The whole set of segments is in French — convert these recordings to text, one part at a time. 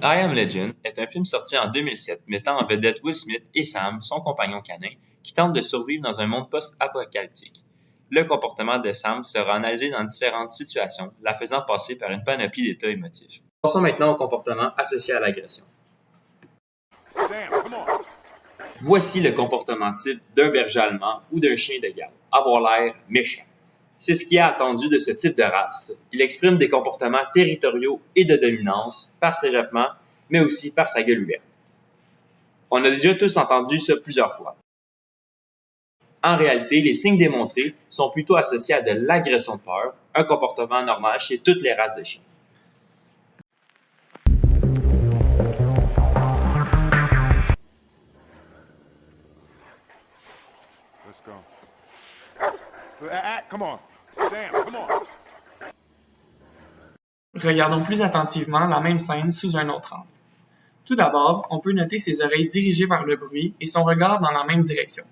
I Am Legend est un film sorti en 2007 mettant en vedette Will Smith et Sam, son compagnon canin, qui tentent de survivre dans un monde post-apocalyptique. Le comportement de Sam sera analysé dans différentes situations, la faisant passer par une panoplie d'états émotifs. Passons maintenant au comportement associé à l'agression. Voici le comportement type d'un berger allemand ou d'un chien de garde, avoir l'air méchant. C'est ce qui est attendu de ce type de race. Il exprime des comportements territoriaux et de dominance par ses jappements, mais aussi par sa gueule ouverte. On a déjà tous entendu ça plusieurs fois. En réalité, les signes démontrés sont plutôt associés à de l'agression de peur, un comportement normal chez toutes les races de chiens. Let's go. Come on. Sam, come on. Regardons plus attentivement la même scène sous un autre angle. Tout d'abord, on peut noter ses oreilles dirigées vers le bruit et son regard dans la même direction.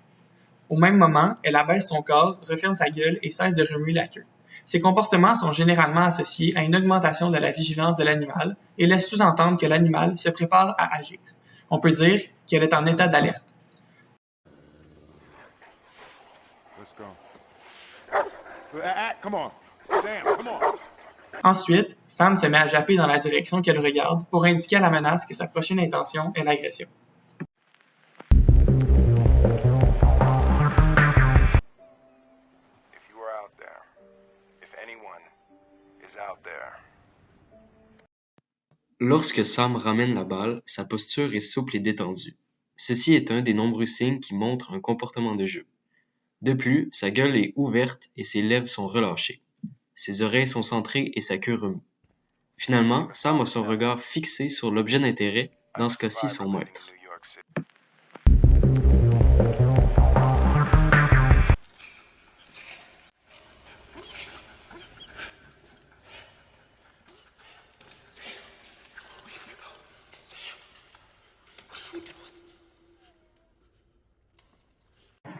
Au même moment, elle abaisse son corps, referme sa gueule et cesse de remuer la queue. Ces comportements sont généralement associés à une augmentation de la vigilance de l'animal et laissent sous-entendre que l'animal se prépare à agir. On peut dire qu'elle est en état d'alerte. Let's go. Come on. Sam, come on. Ensuite, Sam se met à japper dans la direction qu'elle regarde pour indiquer à la menace que sa prochaine intention est l'agression. If you are out there, if anyone is out there. Lorsque Sam ramène la balle, sa posture est souple et détendue. Ceci est un des nombreux signes qui montrent un comportement de jeu. De plus, sa gueule est ouverte et ses lèvres sont relâchées. Ses oreilles sont centrées et sa queue remue. Finalement, Sam a son regard fixé sur l'objet d'intérêt, dans ce cas-ci son maître.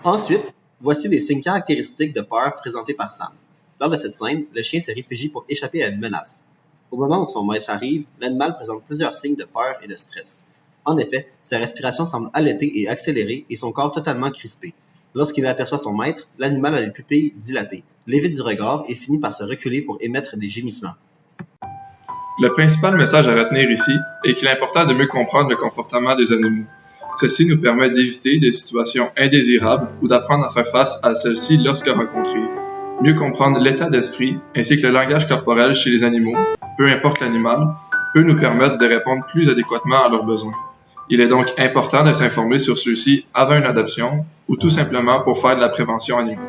Ensuite, voici les signes caractéristiques de peur présentés par Sam. Lors de cette scène, le chien se réfugie pour échapper à une menace. Au moment où son maître arrive, l'animal présente plusieurs signes de peur et de stress. En effet, sa respiration semble haletée et accélérée et son corps totalement crispé. Lorsqu'il aperçoit son maître, l'animal a les pupilles dilatées, l'évite du regard et finit par se reculer pour émettre des gémissements. Le principal message à retenir ici est qu'il est important de mieux comprendre le comportement des animaux. Ceci nous permet d'éviter des situations indésirables ou d'apprendre à faire face à celles-ci lorsque rencontrées. Mieux comprendre l'état d'esprit ainsi que le langage corporel chez les animaux, peu importe l'animal, peut nous permettre de répondre plus adéquatement à leurs besoins. Il est donc important de s'informer sur ceux-ci avant une adoption ou tout simplement pour faire de la prévention animale.